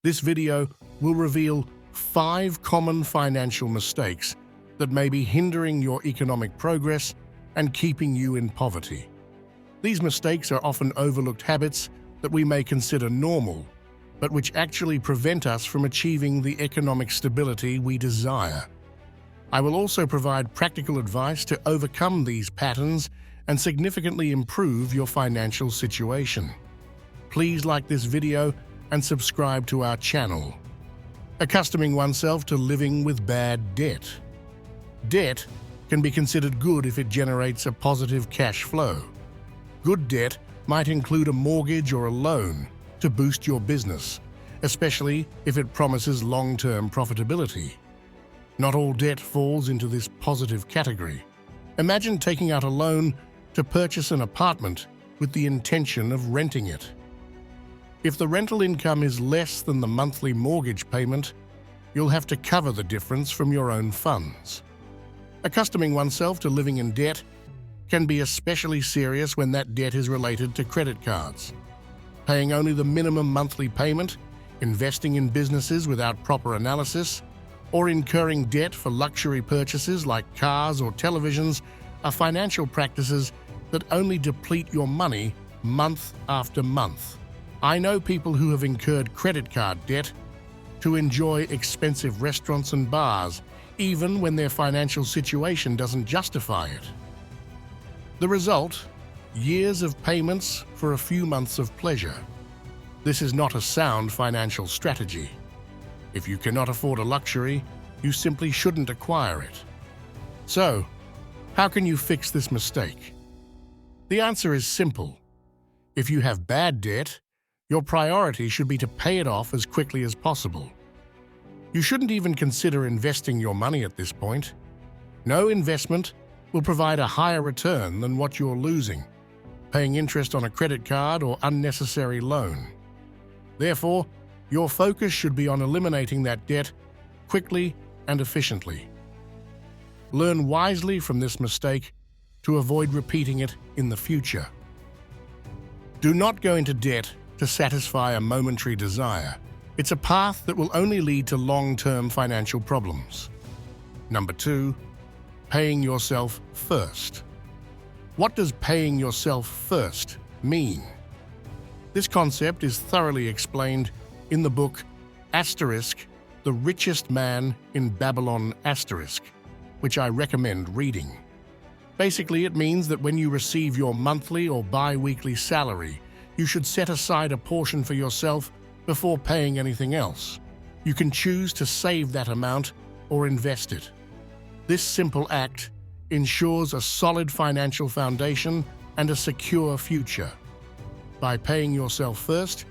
This video will reveal 5 common financial mistakes that may be hindering your economic progress and keeping you in poverty. These mistakes are often overlooked habits that we may consider normal, but which actually prevent us from achieving the economic stability we desire. I will also provide practical advice to overcome these patterns and significantly improve your financial situation. Please like this video and subscribe to our channel. Accustoming oneself to living with bad debt. Debt can be considered good if it generates a positive cash flow. Good debt might include a mortgage or a loan to boost your business, especially if it promises long-term profitability. Not all debt falls into this positive category. Imagine taking out a loan to purchase an apartment with the intention of renting it. If the rental income is less than the monthly mortgage payment, you'll have to cover the difference from your own funds. Accustoming oneself to living in debt can be especially serious when that debt is related to credit cards. Paying only the minimum monthly payment, investing in businesses without proper analysis, or incurring debt for luxury purchases like cars or televisions are financial practices that only deplete your money month after month. I know people who have incurred credit card debt to enjoy expensive restaurants and bars, even when their financial situation doesn't justify it. The result? Years of payments for a few months of pleasure. This is not a sound financial strategy. If you cannot afford a luxury, you simply shouldn't acquire it. So, how can you fix this mistake? The answer is simple. If you have bad debt, your priority should be to pay it off as quickly as possible. You shouldn't even consider investing your money at this point. No investment will provide a higher return than what you're losing, paying interest on a credit card or unnecessary loan. Therefore, your focus should be on eliminating that debt quickly and efficiently. Learn wisely from this mistake to avoid repeating it in the future. Do not go into debt to satisfy a momentary desire. It's a path that will only lead to long-term financial problems. Number 2, paying yourself first. What does paying yourself first mean? This concept is thoroughly explained in the book The Richest Man in Babylon*, which I recommend reading. Basically, it means that when you receive your monthly or bi-weekly salary, you should set aside a portion for yourself before paying anything else. You can choose to save that amount or invest it. This simple act ensures a solid financial foundation and a secure future. By paying yourself first,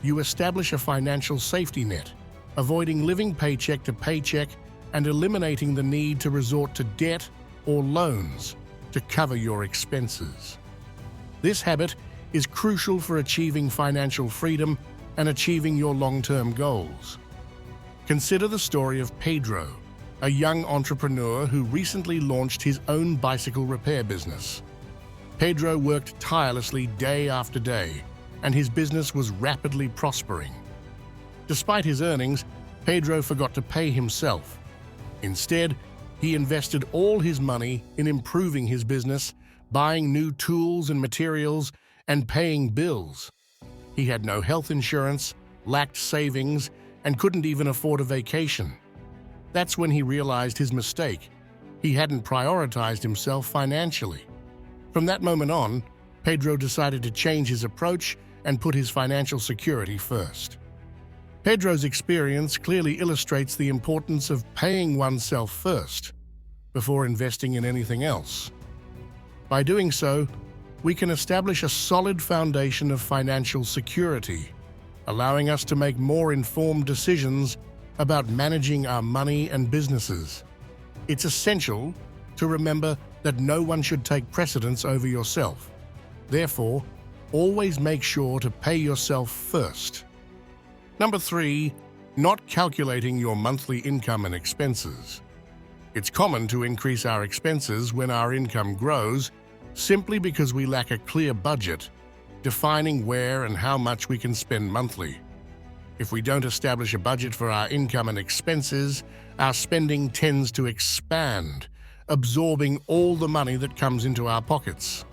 you establish a financial safety net, avoiding living paycheck to paycheck and eliminating the need to resort to debt or loans to cover your expenses. This habit is crucial for achieving financial freedom and achieving your long-term goals. Consider the story of Pedro, a young entrepreneur who recently launched his own bicycle repair business. Pedro worked tirelessly day after day, and his business was rapidly prospering. Despite his earnings, Pedro forgot to pay himself. Instead, he invested all his money in improving his business, buying new tools and materials, and paying bills. He had no health insurance, lacked savings, and couldn't even afford a vacation. That's when he realized his mistake. He hadn't prioritized himself financially. From that moment on, Pedro decided to change his approach and put his financial security first. Pedro's experience clearly illustrates the importance of paying oneself first before investing in anything else. By doing so, we can establish a solid foundation of financial security, allowing us to make more informed decisions about managing our money and businesses. It's essential to remember that no one should take precedence over yourself. Therefore, always make sure to pay yourself first. Number 3, not calculating your monthly income and expenses. It's common to increase our expenses when our income grows simply because we lack a clear budget, defining where and how much we can spend monthly. If we don't establish a budget for our income and expenses, our spending tends to expand, absorbing all the money that comes into our pockets.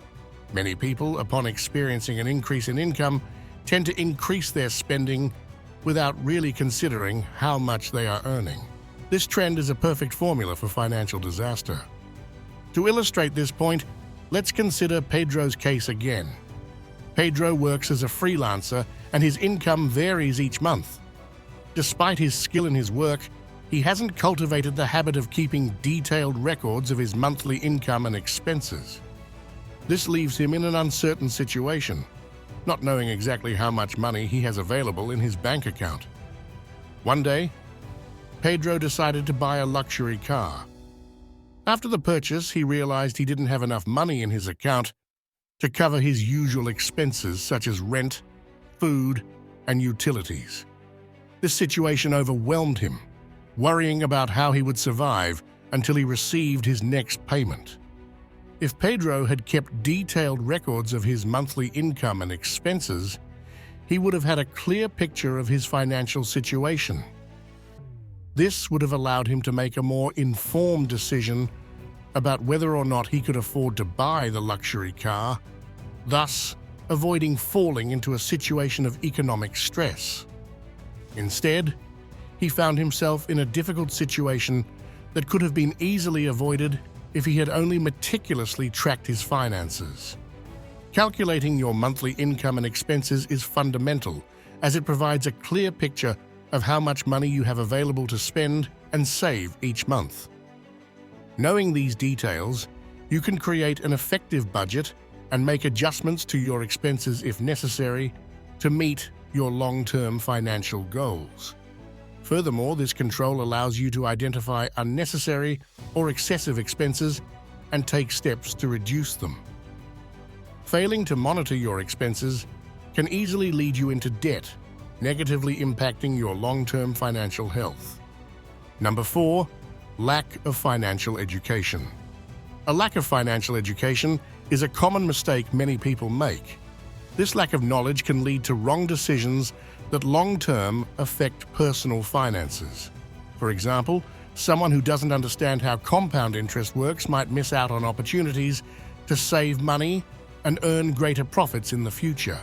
Many people, upon experiencing an increase in income, tend to increase their spending without really considering how much they are earning. This trend is a perfect formula for financial disaster. To illustrate this point, let's consider Pedro's case again. Pedro works as a freelancer and his income varies each month. Despite his skill in his work, he hasn't cultivated the habit of keeping detailed records of his monthly income and expenses. This leaves him in an uncertain situation, not knowing exactly how much money he has available in his bank account. One day, Pedro decided to buy a luxury car. After the purchase, he realized he didn't have enough money in his account to cover his usual expenses such as rent, food, and utilities. This situation overwhelmed him, worrying about how he would survive until he received his next payment. If Pedro had kept detailed records of his monthly income and expenses, he would have had a clear picture of his financial situation. This would have allowed him to make a more informed decision about whether or not he could afford to buy the luxury car, thus avoiding falling into a situation of economic stress. Instead, he found himself in a difficult situation that could have been easily avoided if he had only meticulously tracked his finances. Calculating your monthly income and expenses is fundamental, as it provides a clear picture of how much money you have available to spend and save each month. Knowing these details, you can create an effective budget and make adjustments to your expenses if necessary to meet your long-term financial goals. Furthermore, this control allows you to identify unnecessary or excessive expenses and take steps to reduce them. Failing to monitor your expenses can easily lead you into debt, negatively impacting your long-term financial health. Number 4, lack of financial education. A lack of financial education is a common mistake many people make. This lack of knowledge can lead to wrong decisions that long-term affect personal finances. For example, someone who doesn't understand how compound interest works might miss out on opportunities to save money and earn greater profits in the future.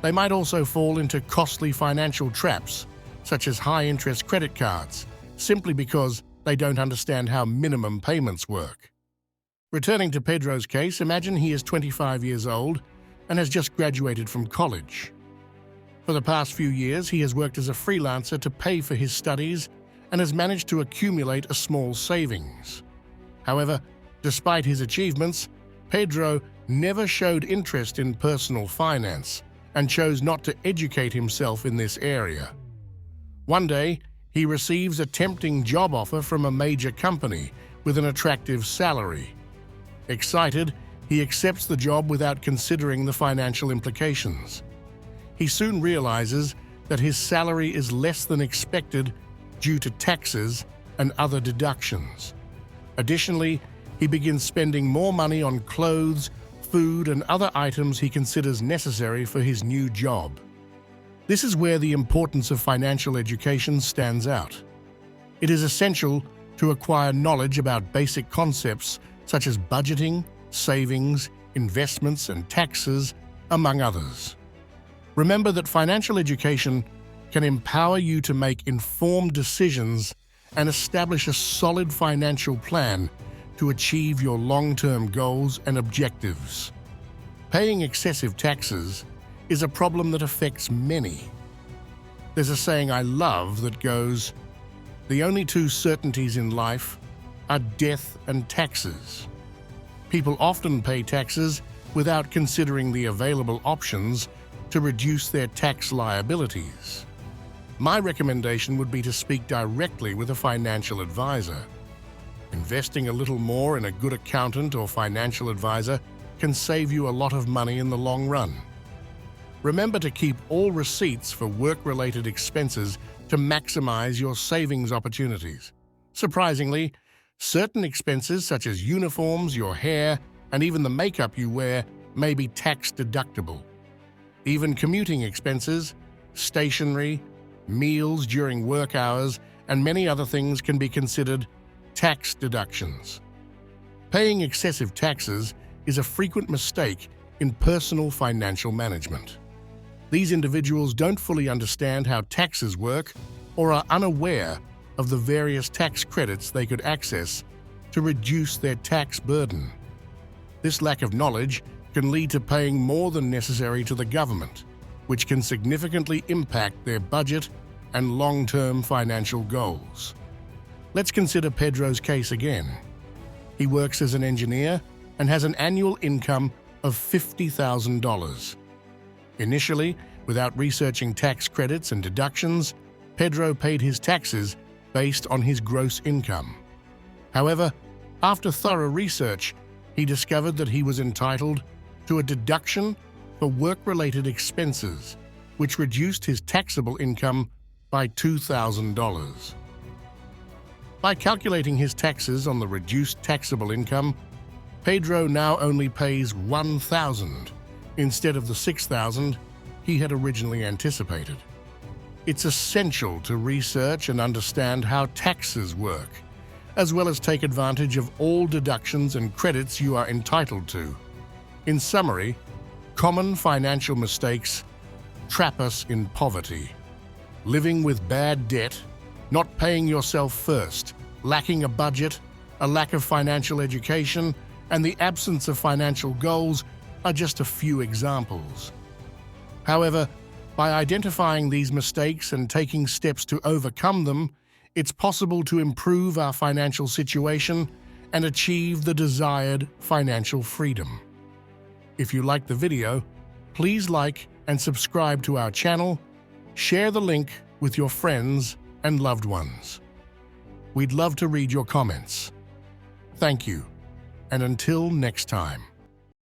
They might also fall into costly financial traps, such as high-interest credit cards, simply because they don't understand how minimum payments work. Returning to Pedro's case, imagine he is 25 years old and has just graduated from college. For the past few years, he has worked as a freelancer to pay for his studies and has managed to accumulate a small savings. However, despite his achievements, Pedro never showed interest in personal finance and chose not to educate himself in this area. One day, he receives a tempting job offer from a major company with an attractive salary. Excited, he accepts the job without considering the financial implications. He soon realizes that his salary is less than expected due to taxes and other deductions. Additionally, he begins spending more money on clothes, food, and other items he considers necessary for his new job. This is where the importance of financial education stands out. It is essential to acquire knowledge about basic concepts such as budgeting, savings, investments, and taxes, among others. Remember that financial education can empower you to make informed decisions and establish a solid financial plan to achieve your long-term goals and objectives. Paying excessive taxes is a problem that affects many. There's a saying I love that goes, "The only two certainties in life are death and taxes." People often pay taxes without considering the available options to reduce their tax liabilities. My recommendation would be to speak directly with a financial advisor. Investing a little more in a good accountant or financial advisor can save you a lot of money in the long run. Remember to keep all receipts for work-related expenses to maximize your savings opportunities. Surprisingly, certain expenses such as uniforms, your hair, and even the makeup you wear may be tax deductible. Even commuting expenses, stationery, meals during work hours, and many other things can be considered tax deductions. Paying excessive taxes is a frequent mistake in personal financial management. These individuals don't fully understand how taxes work or are unaware of the various tax credits they could access to reduce their tax burden. This lack of knowledge can lead to paying more than necessary to the government, which can significantly impact their budget and long-term financial goals. Let's consider Pedro's case again. He works as an engineer and has an annual income of $50,000. Initially, without researching tax credits and deductions, Pedro paid his taxes based on his gross income. However, after thorough research, he discovered that he was entitled to a deduction for work-related expenses, which reduced his taxable income by $2,000. By calculating his taxes on the reduced taxable income, Pedro now only pays $1,000 instead of the $6,000 he had originally anticipated. It's essential to research and understand how taxes work, as well as take advantage of all deductions and credits you are entitled to. In summary, common financial mistakes trap us in poverty. Living with bad debt, not paying yourself first, lacking a budget, a lack of financial education, and the absence of financial goals are just a few examples. However, by identifying these mistakes and taking steps to overcome them, it's possible to improve our financial situation and achieve the desired financial freedom. If you liked the video, please like and subscribe to our channel, share the link with your friends and loved ones. We'd love to read your comments. Thank you, and until next time.